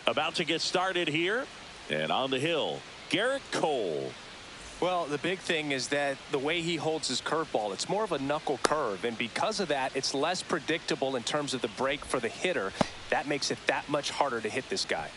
About to get started here. And on the hill, Garrett Cole. Well, the big thing is that the way he holds his curveball, it's more of a knuckle curve. And because of that, it's less predictable in terms of the break for the hitter. That makes it that much harder to hit this guy.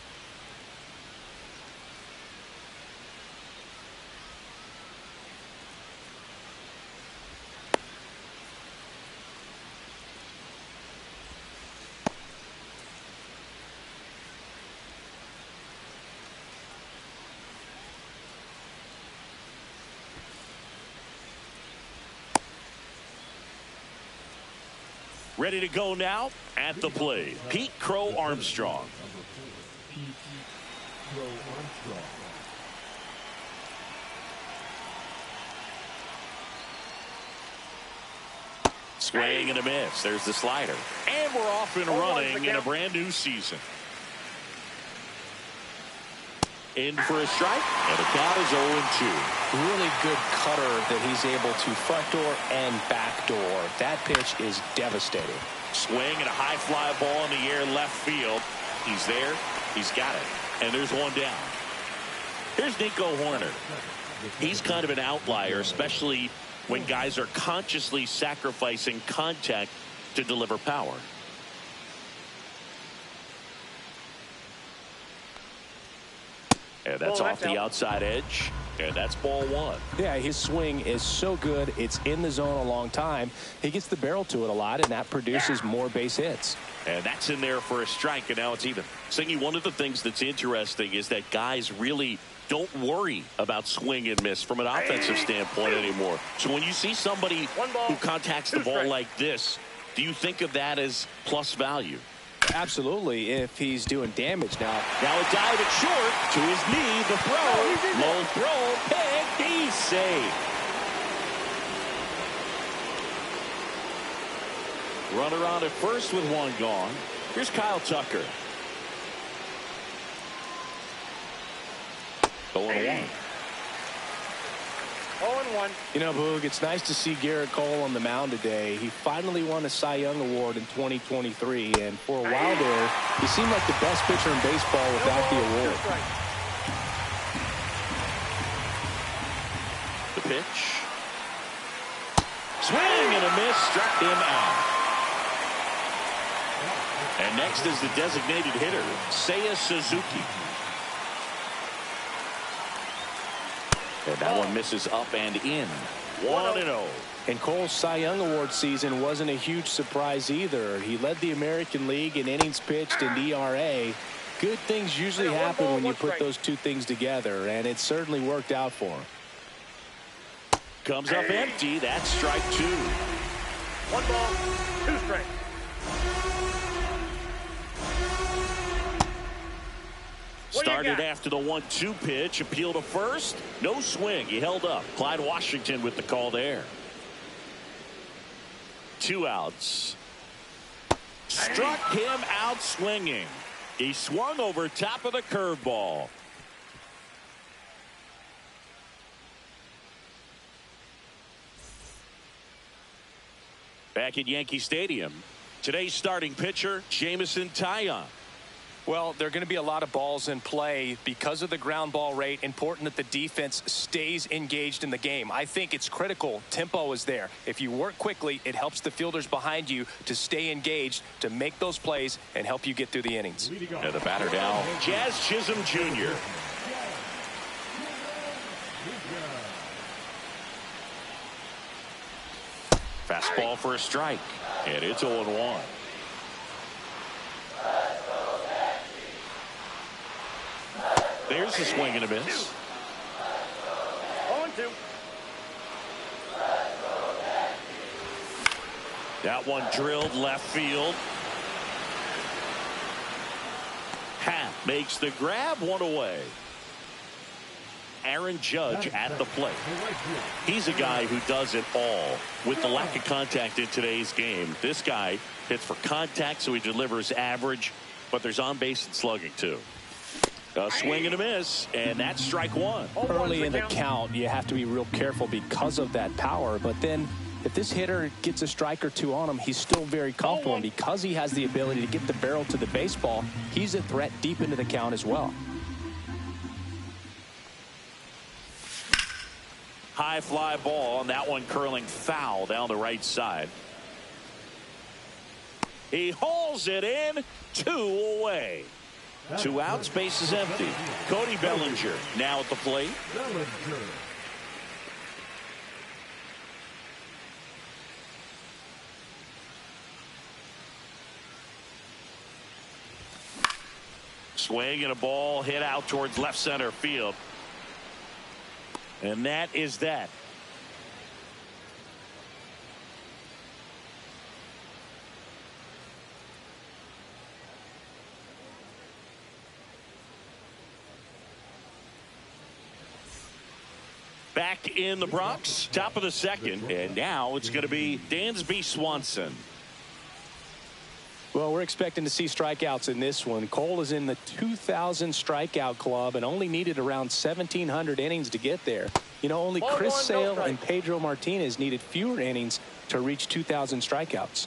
Ready to go now at the plate, Pete Crow Armstrong. Swing and a miss. There's the slider. And we're off and running in a brand new season. In for a strike, and the count is 0-2. Really good cutter that he's able to front door and back door. That pitch is devastating. Swing and a high fly ball in the air left field. He's there. He's got it. And there's one down. Here's Nico Horner. He's kind of an outlier, especially when guys are consciously sacrificing contact to deliver power. And that's off the outside edge. And that's ball one. Yeah, his swing is so good. It's in the zone a long time. He gets the barrel to it a lot, and that produces more base hits. And that's in there for a strike, and now it's even. Singy, one of the things that's interesting is that guys really don't worry about swing and miss from an offensive standpoint anymore. So when you see somebody who contacts the ball like this, do you think of that as plus value? Absolutely, if he's doing damage now. Now a dive at short to his knee, the throw, low throw, pick, he's safe. Runner on at first with one gone. Here's Kyle Tucker. 0-1. 0-1. You know, Boog, it's nice to see Garrett Cole on the mound today. He finally won a Cy Young Award in 2023, and for a while there, he seemed like the best pitcher in baseball without the award. The pitch. Swing and a miss, struck him out. And next is the designated hitter, Seiya Suzuki. And that one misses up and in. 1-0. And Cole's Cy Young Award season wasn't a huge surprise either. He led the American League in innings pitched and ERA. Good things usually happen when you put those two things together, and it certainly worked out for him. Comes up empty. That's strike two. 1 ball, 2 strikes. Started after the 1-2 pitch. Appeal to first. No swing. He held up. Clyde Washington with the call there. 2 outs. Struck him out swinging. He swung over top of the curveball. Back at Yankee Stadium, today's starting pitcher, Jameson Taillon. Well, there are going to be a lot of balls in play because of the ground ball rate. Important that the defense stays engaged in the game. I think it's critical. Tempo is there. If you work quickly, it helps the fielders behind you to stay engaged, to make those plays, and help you get through the innings. And the batter now, Jazz Chisholm Jr. Fastball for a strike, and it's 0-1. There's a swing and a miss. 0-2. That one drilled left field. Happ makes the grab, one away. Aaron Judge at the plate. He's a guy who does it all. With the lack of contact in today's game, this guy hits for contact, so he delivers average, but there's on base and slugging too. A swing and a miss, and that's strike one. Early in the count, you have to be real careful because of that power, but then If this hitter gets a strike or two on him, he's still very comfortable. And because he has the ability to get the barrel to the baseball, he's a threat deep into the count as well. High fly ball, and that one curling foul down the right side. He hauls it in, 2 away. 2 outs, base is empty. Cody Bellinger now at the plate. Swing and a ball hit out towards left center field. And that is that. Back in the Bronx, top of the second, and now it's going to be Dansby Swanson. Well, we're expecting to see strikeouts in this one. Cole is in the 2,000 strikeout club and only needed around 1,700 innings to get there. You know, only Chris Sale and Pedro Martinez needed fewer innings to reach 2,000 strikeouts.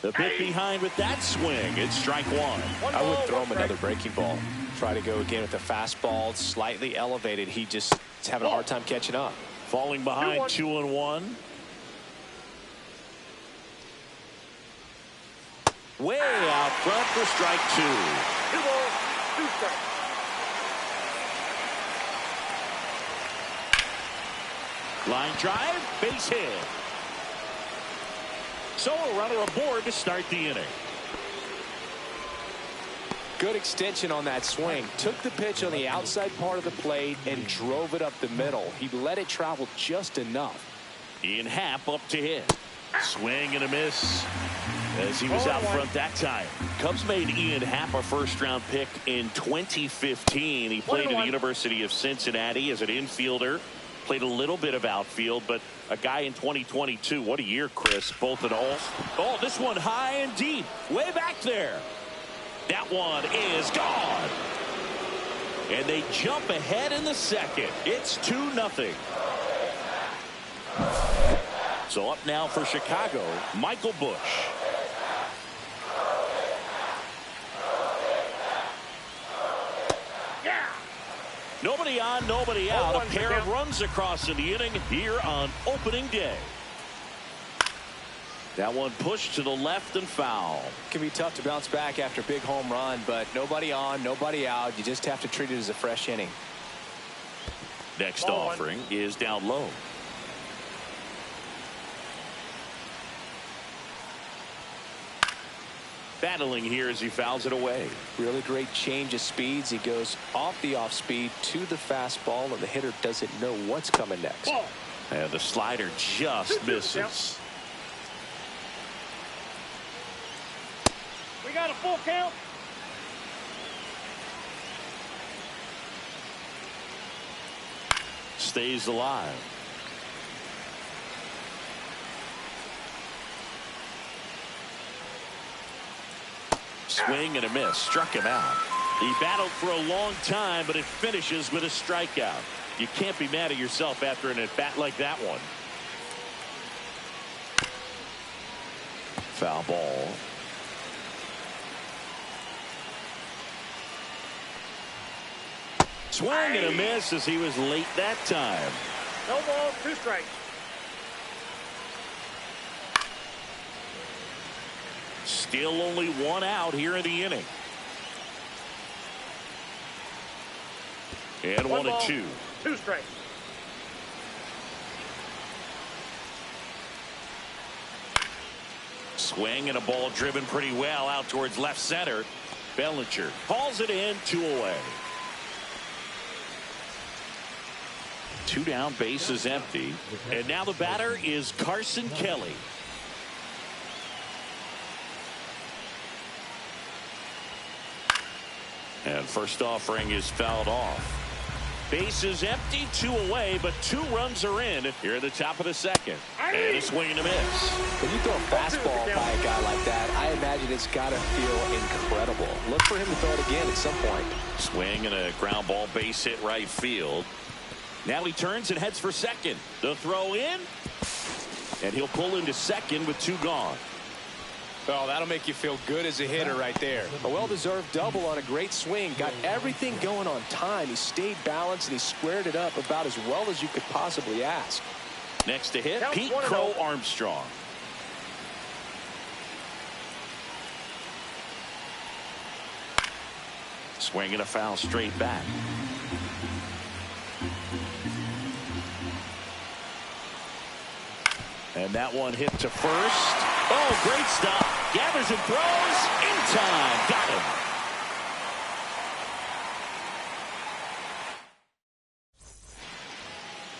The pitch behind with that swing. It's strike one. I would throw him another breaking ball. Try to go again with the fastball, slightly elevated. He just is having a hard time catching up. Falling behind 2-1. Way out front for strike 2. 2 balls, 2 strikes. Line drive, base hit. So a runner aboard to start the inning. Good extension on that swing. Took the pitch on the outside part of the plate and drove it up the middle. He let it travel just enough. Ian Happ up to hit. Swing and a miss as he was out front that time. Cubs made Ian Happ a first-round pick in 2015. He played at the University of Cincinnati as an infielder. Played a little bit of outfield, but a guy in 2022. What a year, Chris. Both in all. Oh, this one high and deep. Way back there. That one is gone. And they jump ahead in the second. It's 2-0. So up now for Chicago, Michael Busch. Nobody on, nobody out. A pair of runs across in the inning here on opening day. That one pushed to the left and foul. It can be tough to bounce back after a big home run, but nobody on, nobody out. You just have to treat it as a fresh inning. Next offering is down low. Battling here as he fouls it away. Really great change of speeds. He goes off the off speed to the fastball, and the hitter doesn't know what's coming next. And the slider just misses. We got a full count. Stays alive. Swing and a miss. Struck him out. He battled for a long time, but it finishes with a strikeout. You can't be mad at yourself after an at-bat like that one. Foul ball. Swing and a miss as he was late that time. No balls, 2 strikes. Still only 1 out here in the inning. And 1 and 2. 2 strikes. Swing and a ball driven pretty well out towards left center. Bellinger hauls it in, 2 away. 2 down, base is empty. And now the batter is Carson Kelly. And first offering is fouled off. Base is empty, 2 away, but 2 runs are in here at the top of the second. And a swing and a miss. When you throw a fastball by a guy like that, I imagine it's got to feel incredible. Look for him to throw it again at some point. Swing and a ground ball, base hit right field. Now he turns and heads for second. The throw in. And he'll pull into second with 2 gone. Oh, that'll make you feel good as a hitter right there. A well-deserved double on a great swing. Got everything going on time. He stayed balanced and he squared it up about as well as you could possibly ask. Next to hit, Pete Crow Armstrong. Swinging a foul straight back. And that one hit to first. Oh, great stop. Gathers and throws in time. Got him.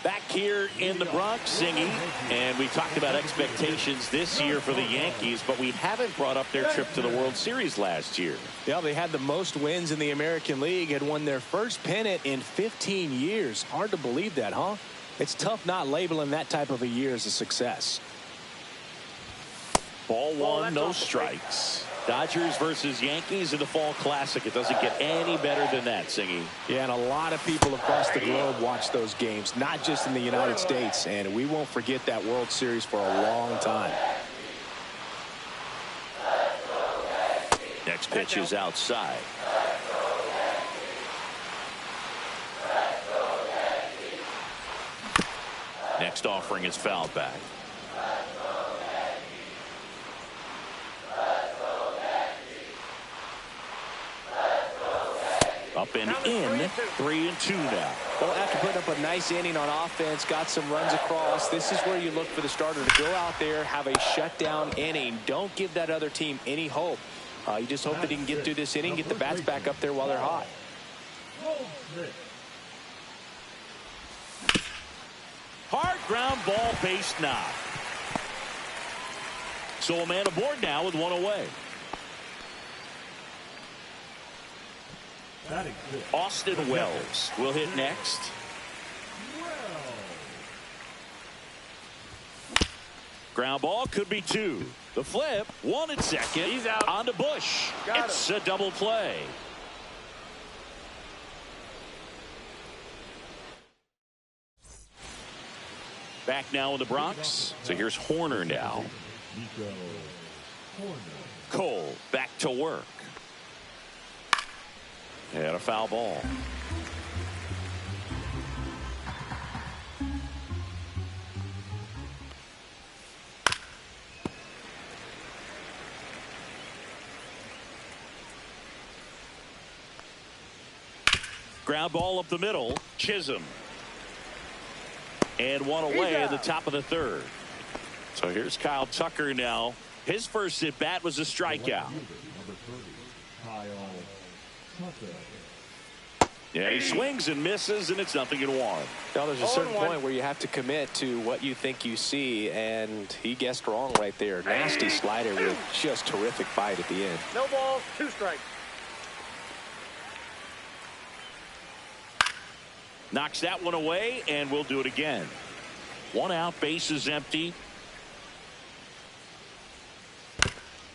Back here in the Bronx singing, and we talked about expectations this year for the Yankees, but we haven't brought up their trip to the World Series last year. Yeah, they had the most wins in the American League, had won their first pennant in 15 years. Hard to believe that, huh? It's tough not labeling that type of a year as a success. Ball one, no strikes. Dodgers versus Yankees in the Fall Classic. It doesn't get any better than that, Singy. Yeah, and a lot of people across the globe watch those games, not just in the United States, and we won't forget that World Series for a long time. Next pitch is outside. Next offering is fouled back. Up and in, 3-2 now. Well, after putting up a nice inning on offense, got some runs across, this is where you look for the starter to go out there, have a shutdown inning. Don't give that other team any hope. You just hope that he can get through this inning, get the bats back up there while they're hot. Hard ground ball, base knock. So a man aboard now with 1 away. Austin Wells will hit next. Ground ball could be 2. The flip, 1 at second. He's out. On to Bush. It's a double play. Back now in the Bronx. So here's Horner now. Cole back to work. And a foul ball. Ground ball up the middle. Chisholm. And 1 away in the top of the 3rd. So here's Kyle Tucker now. His first at bat was a strikeout. Yeah, he swings and misses, and it's 0-1. Now, there's a certain point where you have to commit to what you think you see, and he guessed wrong right there. Nasty slider with just terrific bite at the end. No balls, 2 strikes. Knocks that one away, and we'll do it again. 1 out, base is empty.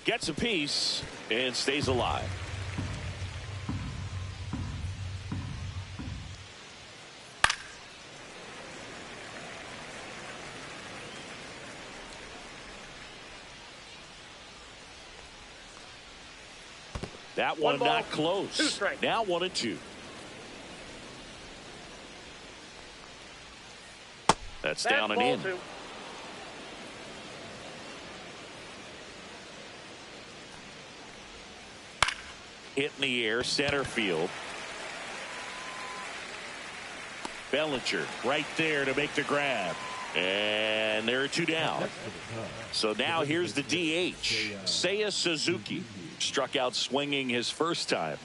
Gets a piece and stays alive. That one not close. Now 1-2. That's down and in. 2. Hit in the air, center field. Bellinger right there to make the grab. And there are 2 down. So now here's the DH. Seiya Suzuki. Struck out swinging his first time.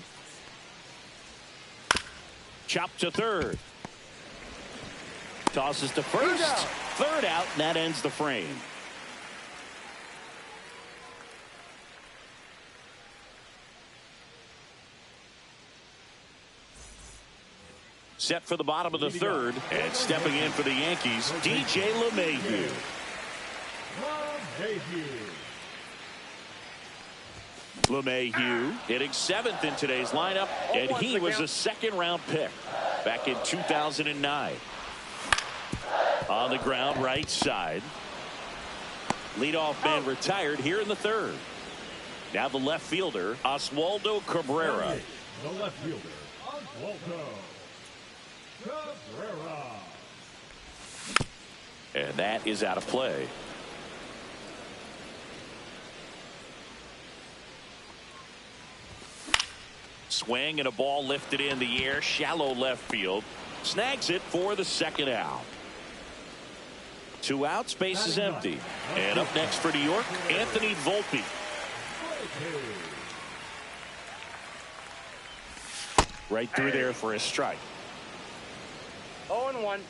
Chopped to 3rd. Tosses to 1st. 3rd out, and that ends the frame. Set for the bottom of the 3rd, and stepping in for the Yankees, DJ LeMahieu. LeMahieu hitting 7th in today's lineup, and he was a 2nd-round pick back in 2009. On the ground, right side. Leadoff man retired here in the third. Now the left fielder, Oswaldo Cabrera. The left fielder, Oswaldo Cabrera. And that is out of play. Swing and a ball lifted in the air, shallow left field. Snags it for the second out. 2 outs, base is empty. And up next for New York, Anthony Volpe. Right through there for a strike. 0-1.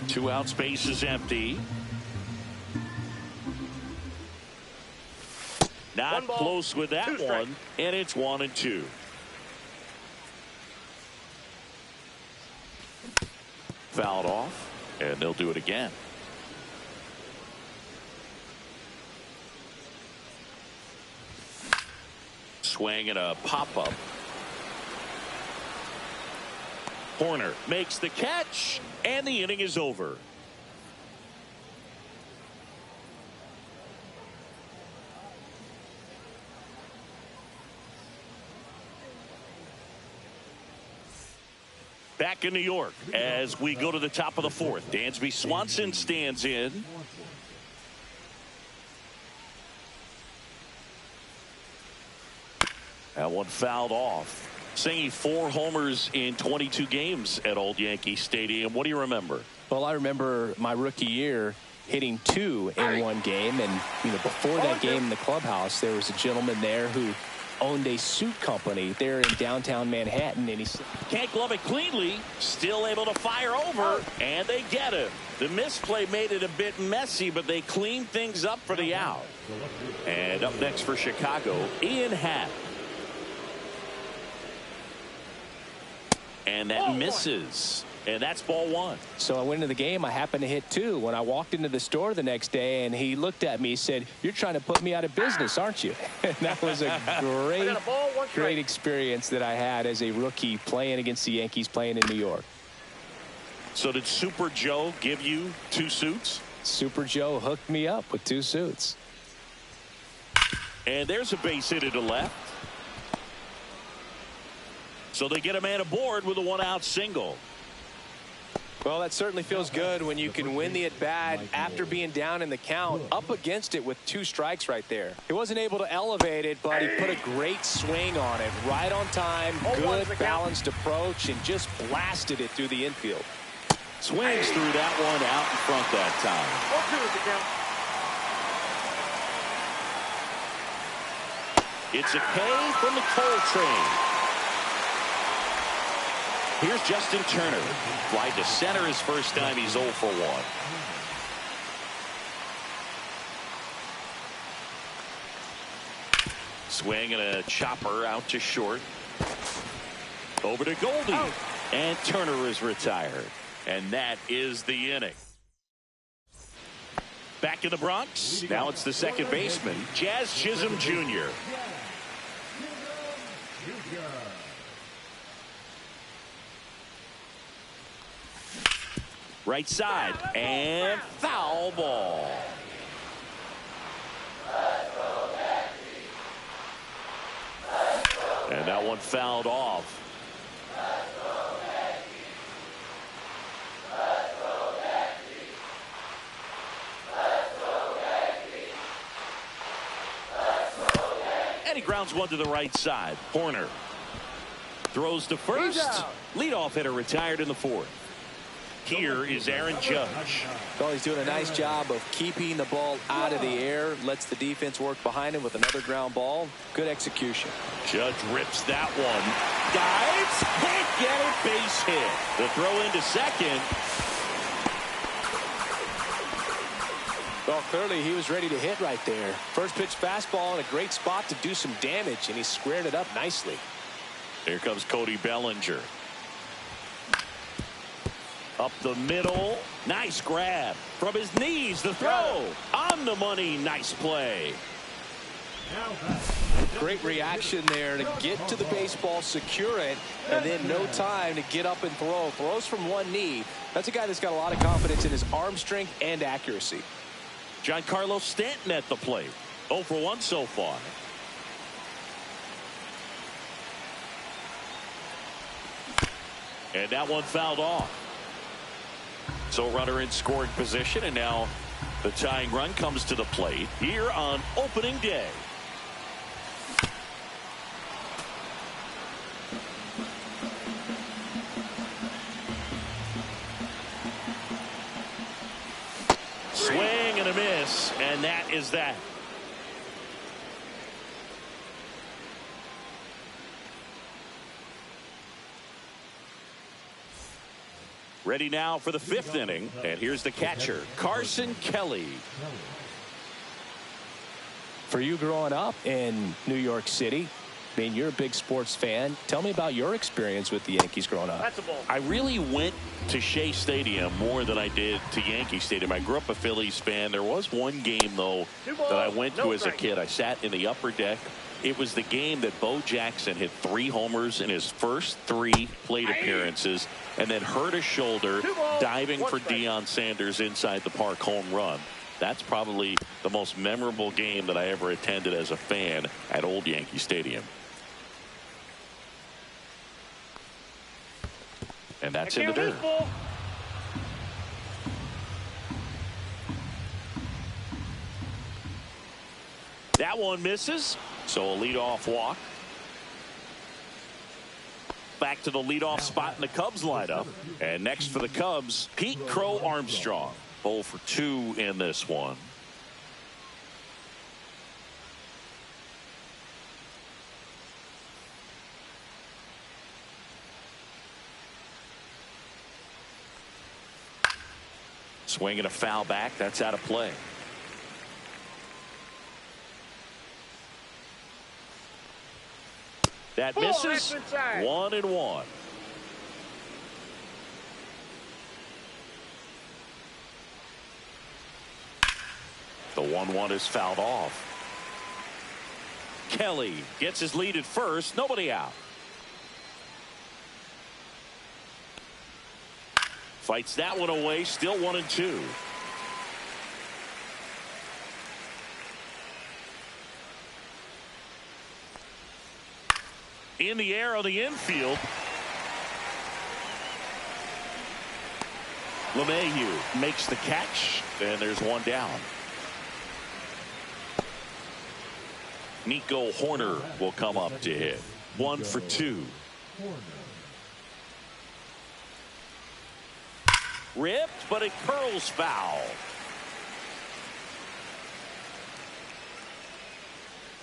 Two outs, base is empty. Not close with that one, and it's 1-2. Fouled off, and they'll do it again. Swing and a pop-up. Horner makes the catch, and the inning is over. Back in New York as we go to the top of the fourth. Dansby Swanson stands in. That one fouled off. Singing 4 homers in 22 games at Old Yankee Stadium. What do you remember? Well, I remember my rookie year hitting 2 in one game. And, before that game in the clubhouse, there was a gentleman there who owned a suit company there in downtown Manhattan, and he can't glove it cleanly, still able to fire over, and they get him. The misplay made it a bit messy, but they cleaned things up for the out. And up next for Chicago, Ian Happ. And that misses. And that's ball 1. So I went into the game. I happened to hit 2. When I walked into the store the next day, and he looked at me, he said, "You're trying to put me out of business, aren't you?" And that was a great experience that I had as a rookie playing against the Yankees, playing in New York. So did Super Joe give you 2 suits? Super Joe hooked me up with 2 suits. And there's a base hit to left. So they get a man aboard with a 1-out single. Well, that certainly feels good when you can win the at-bat after being down in the count, up against it with 2 strikes right there. He wasn't able to elevate it, but he put a great swing on it, right on time, good balanced approach, and just blasted it through the infield. Swings through that one out in front that time. 0-2 is the count. It's a K from the Cole train. Here's Justin Turner. Fly to center his first time. He's 0 for 1. Swing and a chopper out to short. Over to Goldie. And Turner is retired. And that is the inning. Back in the Bronx. Now it's the second baseman, Jazz Chisholm Jr. Right side, and foul ball. And that one fouled off. And he grounds one to the right side. Horner throws to first. Leadoff hitter retired in the 4th. Here is Aaron Judge. Well, he's doing a nice job of keeping the ball out of the air, lets the defense work behind him with another ground ball. Good execution. Judge rips that one. Dives. Can't get it. Base hit. The throw into second. Well, clearly he was ready to hit right there. First pitch fastball in a great spot to do some damage, and he squared it up nicely. Here comes Cody Bellinger. Up the middle. Nice grab. From his knees, the throw. On the money. Nice play. Great reaction there to get to the baseball, secure it, and then no time to get up and throw. Throws from one knee. That's a guy that's got a lot of confidence in his arm strength and accuracy. Giancarlo Stanton at the plate. 0 for 1 so far. And that one fouled off. So runner in scoring position, and now the tying run comes to the plate here on opening day. Swing and a miss, and that is that. Ready now for the 5th inning, and here's the catcher, Carson Kelly. For you growing up in New York City, I mean, you're a big sports fan. Tell me about your experience with the Yankees growing up. I really went to Shea Stadium more than I did to Yankee Stadium. I grew up a Phillies fan. There was one game, though, that I went to as a kid. I sat in the upper deck. It was the game that Bo Jackson hit 3 homers in his first 3 plate appearances and then hurt his shoulder diving for Deion Sanders inside the park home run. That's probably the most memorable game that I ever attended as a fan at Old Yankee Stadium. And that's in the dirt. That one misses. So a leadoff walk. Back to the leadoff spot in the Cubs lineup. And next for the Cubs, Pete Crow Armstrong. 0 for 2 in this one. Swing and a foul back. That's out of play. That misses. 1-1. The 1-1 is fouled off. Kelly gets his lead at first. Nobody out. Fights that one away. Still 1-2. In the air on the infield. LeMahieu makes the catch, and there's one down. Nico Horner will come up to hit. 1 for 2. Ripped, but it curls foul.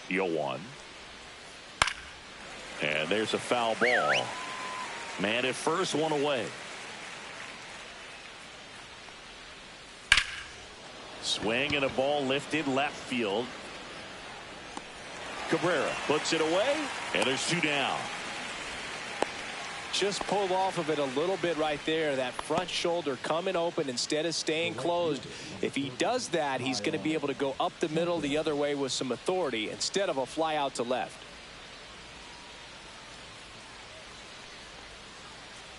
The 0-1. And there's a foul ball. Man at first, one away. Swing and a ball lifted left field. Cabrera puts it away, and there's 2 down. Just pulled off of it a little bit right there. That front shoulder coming open instead of staying closed. If he does that, he's going to be able to go up the middle the other way with some authority instead of a fly out to left.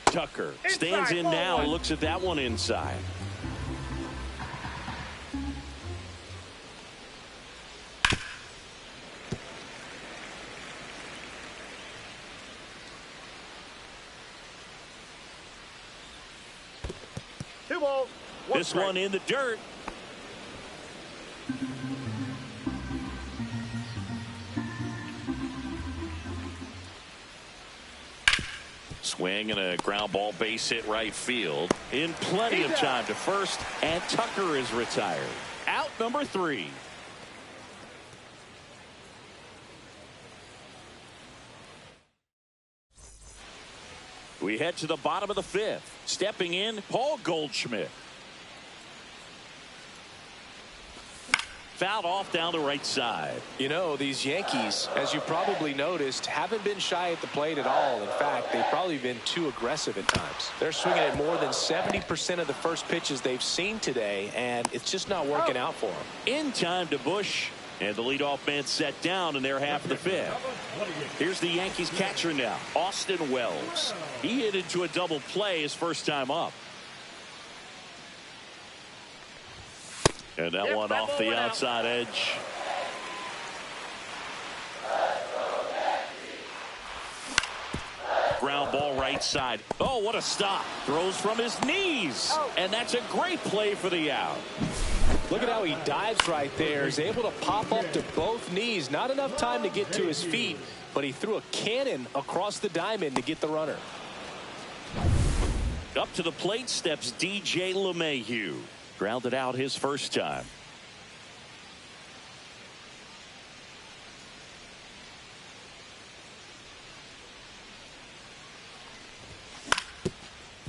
Tucker stands in now and looks at that one inside. This one in the dirt. Swing and a ground ball base hit right field. In plenty of time to first, and Tucker is retired. Out number 3. We head to the bottom of the 5th. Stepping in, Paul Goldschmidt. Fouled off down the right side. You know, these Yankees, as you probably noticed, haven't been shy at the plate at all. In fact, they've probably been too aggressive at times. They're swinging at more than 70% of the first pitches they've seen today, and it's just not working out for them. In time to Bush, And the leadoff man set down in their half of the fifth. Here's the Yankees catcher now, Austin Wells. He hit into a double play his first time up. And that one off the outside edge. Ground ball right side. Oh, what a stop. Throws from his knees. And that's a great play for the out. Look at how he dives right there. He's able to pop up to both knees. Not enough time to get to his feet, but he threw a cannon across the diamond to get the runner. Up to the plate steps DJ LeMahieu. Grounded out his first time.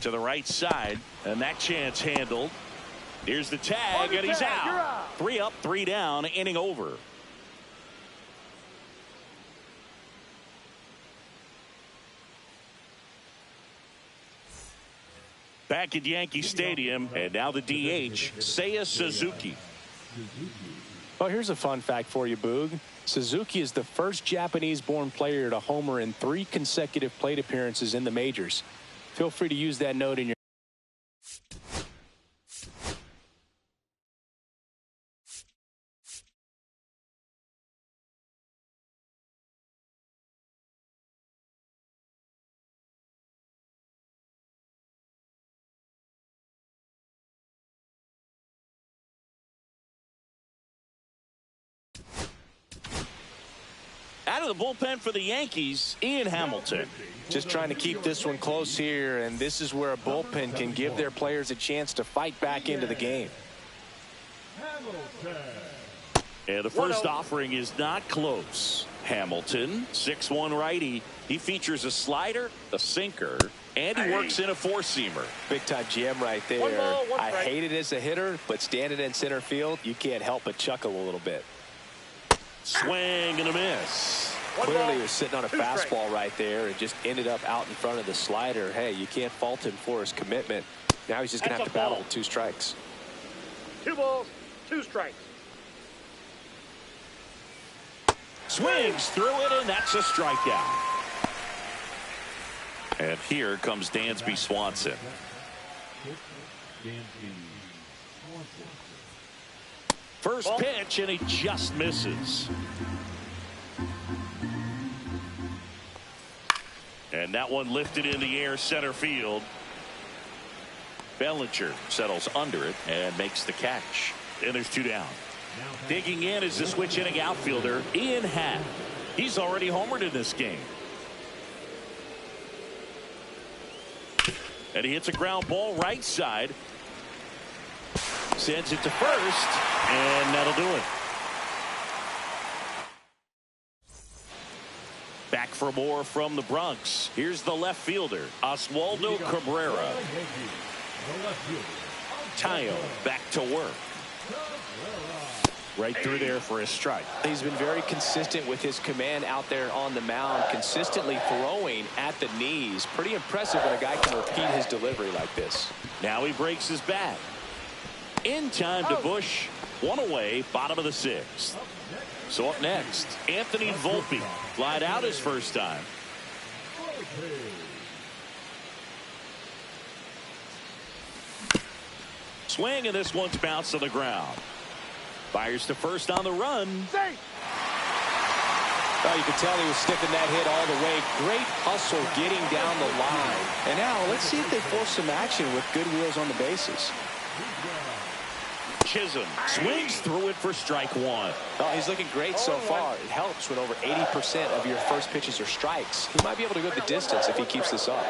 To the right side, and that chance handled. Here's the tag, and he's out. 3 up, 3 down, inning over. Back at Yankee Stadium, and now the DH, Seiya Suzuki. Oh, here's a fun fact for you, Boog. Suzuki is the first Japanese-born player to homer in 3 consecutive plate appearances in the majors. Feel free to use that note in your Out of the bullpen for the Yankees, Ian Hamilton. Just trying to keep this one close here, and this is where a bullpen can give their players a chance to fight back into the game. And the first offering is not close. Hamilton, 6'1" righty. He features a slider, a sinker, and he works in a 4-seamer. Big time gem right there. I hate it as a hitter, but standing in center field, you can't help but chuckle a little bit. Swing and a miss. Clearly he was sitting on a fastball right there and just ended up out in front of the slider. Hey, you can't fault him for his commitment. Now he's just going to have to battle with 2 strikes. 2 balls, 2 strikes. Swings through it, and that's a strikeout. And here comes Dansby Swanson. First pitch, and he just misses. And that one lifted in the air center field. Bellinger settles under it and makes the catch. And there's 2 down. Digging in is the switch inning outfielder, Ian Happ. He's already homered in this game. And he hits a ground ball right side. Sends it to first, and that'll do it. Back for more from the Bronx. Here's the left fielder, Oswaldo Cabrera. Tayo back to work. Right through there for a strike. He's been very consistent with his command out there on the mound, consistently throwing at the knees. Pretty impressive when a guy can repeat his delivery like this. Now he breaks his bat. In time to Bush. 1 away, bottom of the 6th. So up next, Anthony Volpe. Flied out his first time. Swing, and this one's bounced to the ground. Fires to first on the run. Oh, you could tell he was sniffing that hit all the way. Great hustle getting down the line. And now let's see if they force some action with good wheels on the bases. Chisholm swings through it for strike 1. Oh, he's looking great so far. It helps when over 80% of your first pitches are strikes. He might be able to go the distance if he keeps this up.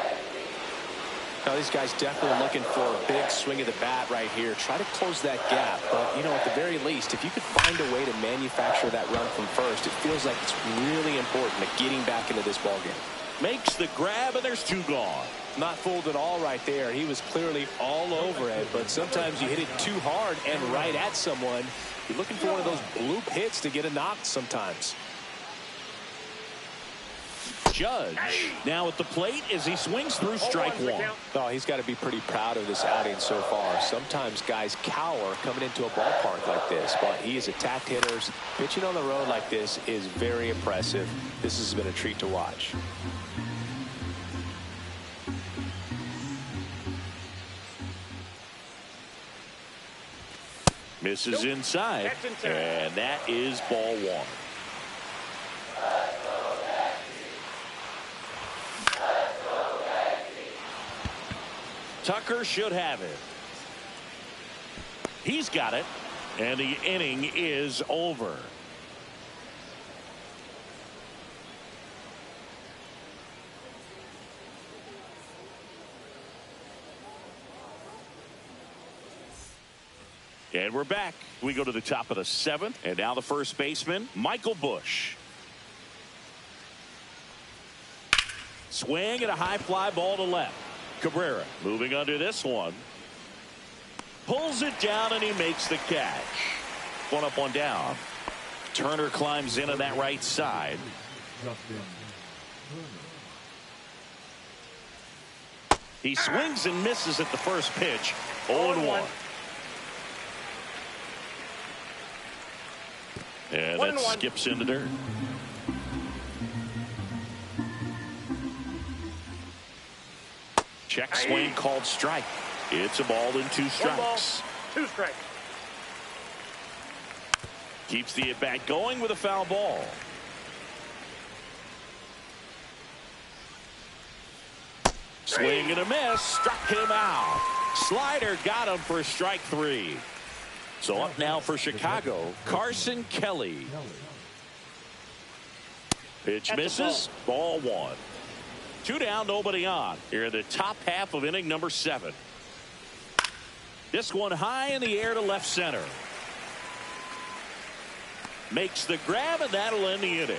Now, these guys definitely looking for a big swing of the bat right here. Try to close that gap. But, you know, at the very least, if you could find a way to manufacture that run from first, it feels like it's really important to getting back into this ballgame. Makes the grab, and there's 2 gone. Not fooled at all right there. He was clearly all over it. But sometimes you hit it too hard and right at someone. You're looking for one of those bloop hits to get a knock sometimes. Judge now at the plate as he swings through strike one. Oh, he's got to be pretty proud of this outing so far. Sometimes guys cower coming into a ballpark like this, but he has attacked hitters. Pitching on the road like this is very impressive. This has been a treat to watch. Misses inside, and that is ball one. Tucker should have it. He's got it, and the inning is over. And we're back. We go to the top of the seventh, and now the first baseman, Michael Busch. Swing and a high fly ball to left. Cabrera moving under this one. Pulls it down, and he makes the catch. One up, one down. Turner climbs in on that right side. He swings and misses at the first pitch. 0-1. And that skips into dirt. Check swing called strike. It's a ball and 2 strikes. 2 strikes. Keeps the at bat going with a foul ball. Swing and a miss. Struck him out. Slider got him for strike 3. So up now for Chicago, Carson Kelly. Pitch misses. Ball 1. 2 down, nobody on. Here in the top half of inning number 7. This one high in the air to left center. Makes the grab, and that'll end the inning.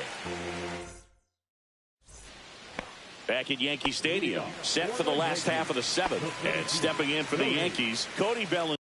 Back at Yankee Stadium, set for the last half of the 7th. And stepping in for the Yankees, Cody Bellinger.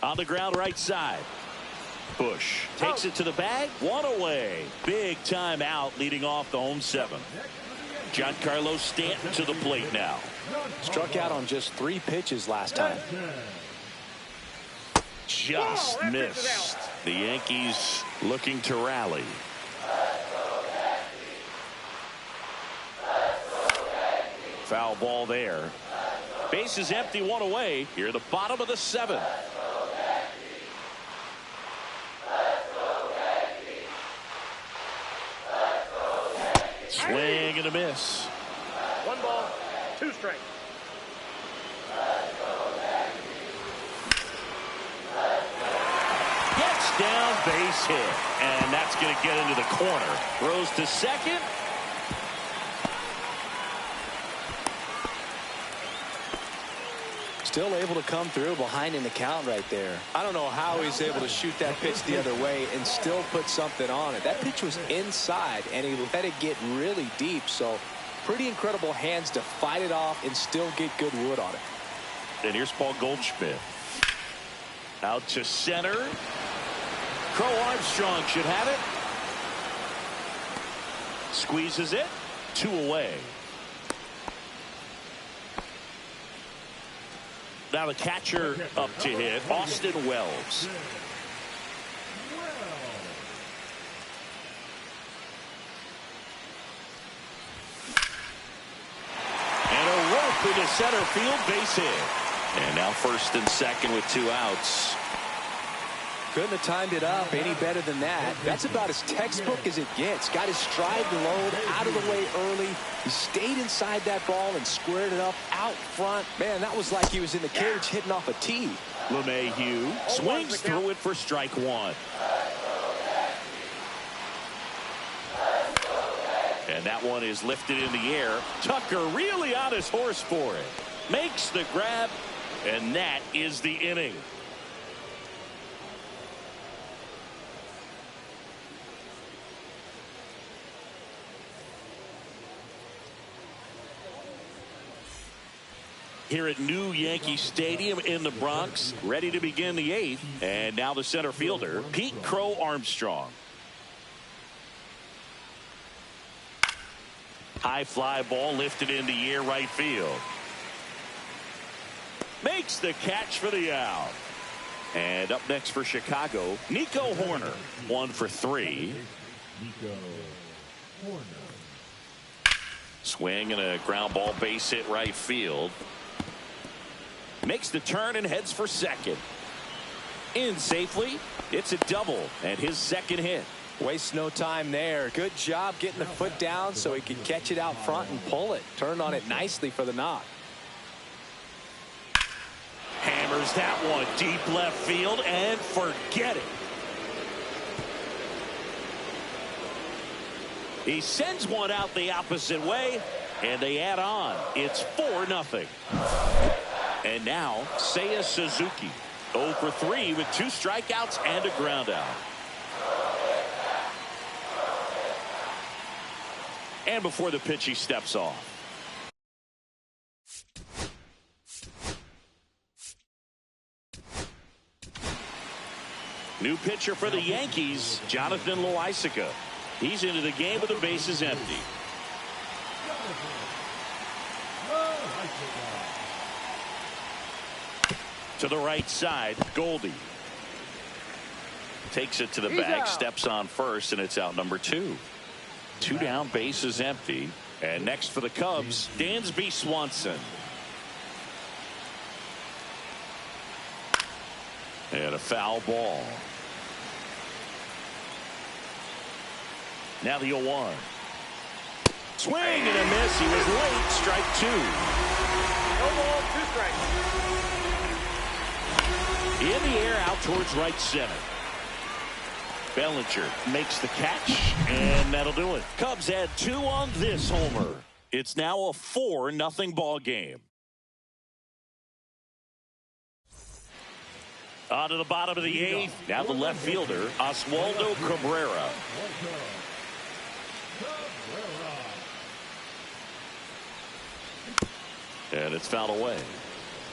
On the ground right side. Busch takes it to the bag. 1 away. Big time out leading off the home 7th. Giancarlo Stanton to the plate now. Struck out on just 3 pitches last time. Just missed. The Yankees looking to rally. Foul ball there. Base is empty, 1 away. Here at the bottom of the 7th. Swing and a miss. 1 ball, 2 strikes. Gets down, base hit, and that's going to get into the corner. Throws to second. Still able to come through behind in the count right there. I don't know how he's able to shoot that pitch the other way and still put something on it. That pitch was inside, and he let it get really deep. So pretty incredible hands to fight it off and still get good wood on it. And here's Paul Goldschmidt. Out to center. Crow Armstrong should have it. Squeezes it. 2 away. Now the catcher up to hit, Austin Wells. And a rope into center field, base hit. And now first and second with 2 outs. Couldn't have timed it up any better than that. That's about as textbook as it gets. Got his stride load out of the way early. He stayed inside that ball and squared it up out front. Man, that was like he was in the cage hitting off a tee. LeMahieu swings through it for strike 1. And that one is lifted in the air. Tucker really on his horse for it. Makes the grab, And that is the inning. Here at New Yankee Stadium in the Bronx, ready to begin the 8th. And now the center fielder, Pete Crow Armstrong. High fly ball lifted in the air, right field. Makes the catch for the out. And up next for Chicago, Nico Hoerner. 1 for 3. Nico Hoerner. Swing and a ground ball, base hit right field. Makes the turn and heads for second. In safely. It's a double and his second hit. Wastes no time there. Good job getting the foot down so he could catch it out front and pull it. Turned on it nicely for the knock. Hammers that one deep left field and forget it. He sends one out the opposite way and they add on. It's 4-0. And now Seiya Suzuki, 0 for 3 with 2 strikeouts and a ground out. And before the pitch, he steps off. New pitcher for the Yankees, Jonathan Loaisiga. He's into the game with the bases empty. To the right side, Goldie. Takes it to the bag, steps on first, and it's out number 2. 2 down, bases empty. And next for the Cubs, Dansby Swanson. And a foul ball. Now the 0-1. Swing and a miss. He was late. Strike 2. No ball, 2 strikes. In the air, out towards right center. Bellinger makes the catch, and that'll do it. Cubs add 2 on this homer. It's now a 4-0 ball game. On to the bottom of the 8th. Now the left fielder, Oswaldo Cabrera. And it's fouled away.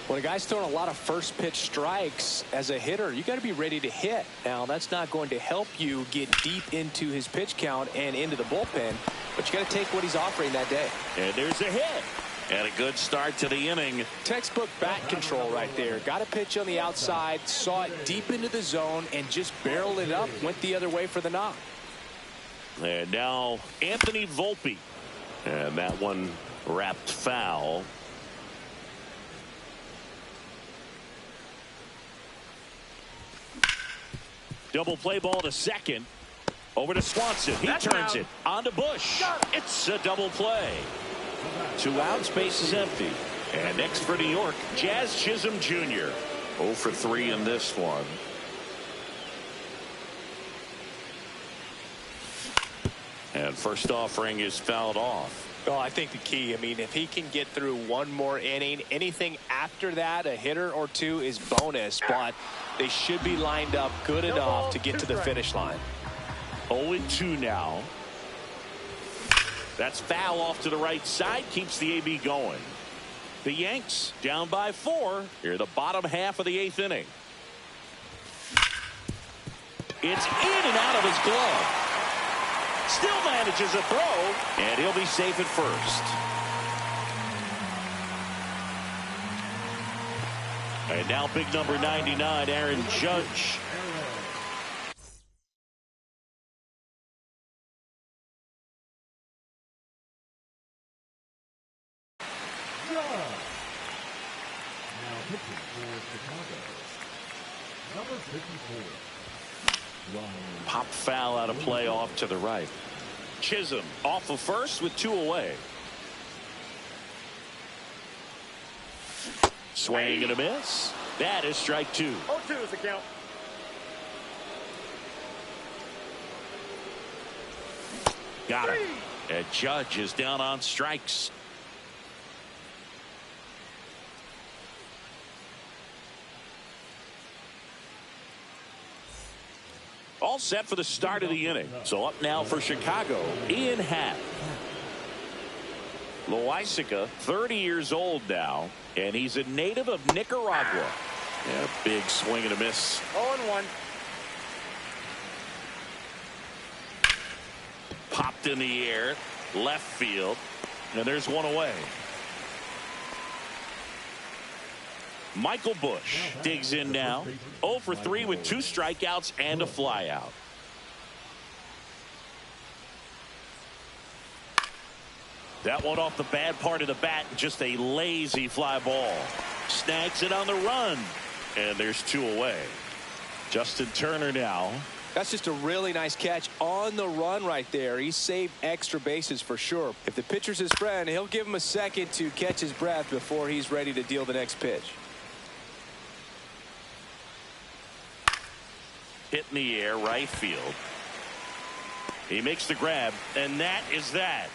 When a guy's throwing a lot of first pitch strikes as a hitter, you got to be ready to hit. Now, that's not going to help you get deep into his pitch count and into the bullpen, but you got to take what he's offering that day. And there's a hit. And a good start to the inning. Textbook bat control right there. Got a pitch on the outside, saw it deep into the zone, and just barreled it up, went the other way for the knock. And now Anthony Volpe. And that one wrapped foul. Double play ball to second. Over to Swanson. He turns it on to Bush. It's a double play. 2 outs, base is empty. And next for New York, Jazz Chisholm Jr. 0 for 3 in this one. And first offering is fouled off. Well, I think the key, I mean, if he can get through one more inning, anything after that, a hitter or 2 is bonus, but they should be lined up good enough to get to the finish line. 0-2 now. That's foul off to the right side, keeps the AB going. The Yanks down by 4 here, the bottom half of the 8th inning. It's in and out of his glove. Still manages a throw, and he'll be safe at first. And now big number 99, Aaron Judge. Now pitching for Chicago, number 54. Pop foul out of play off to the right. Chisholm off of first with 2 away. Swing and a miss. That is strike 2. 0-2 is the count. Got it. And Judge is down on strikes. All set for the start of the inning. So up now for Chicago, Ian Happ. Loaisiga, 30 years old now, and he's a native of Nicaragua. Yeah, big swing and a miss. 0-1. Popped in the air, left field, and there's one away. Michael Busch digs in now. 0 for 3 with 2 strikeouts and a flyout. That one off the bad part of the bat, just a lazy fly ball. Snags it on the run, and there's 2 away. Justin Turner now. That's just a really nice catch on the run right there. He saved extra bases for sure. If the pitcher's his friend, he'll give him a second to catch his breath before he's ready to deal the next pitch. Hit in the air, right field. He makes the grab, and that is that.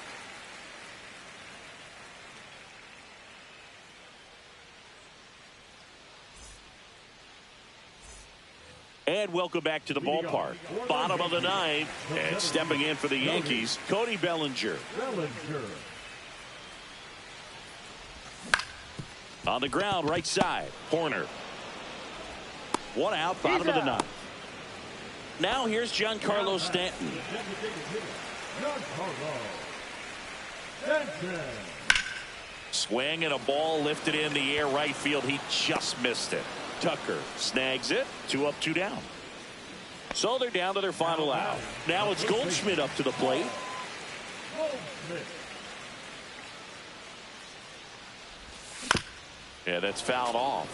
And welcome back to the ballpark. Bottom of the 9th, and stepping in for the Yankees, Cody Bellinger. On the ground, right side, Horner. 1 out, bottom of the 9th. Now here's Giancarlo Stanton. Swing and a ball lifted in the air, right field. He just missed it. Tucker snags it. 2 up, 2 down. So they're down to their final out. Now it's Goldschmidt up to the plate. Yeah, that's fouled off.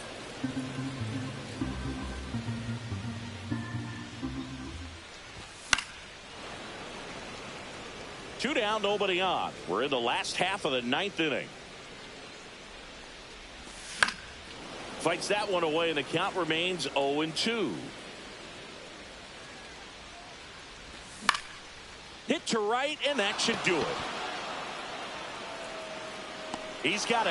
Two down, nobody on. We're in the last half of the 9th inning. Fights that one away, and the count remains 0-2. Hit to right, and that should do it. He's got it.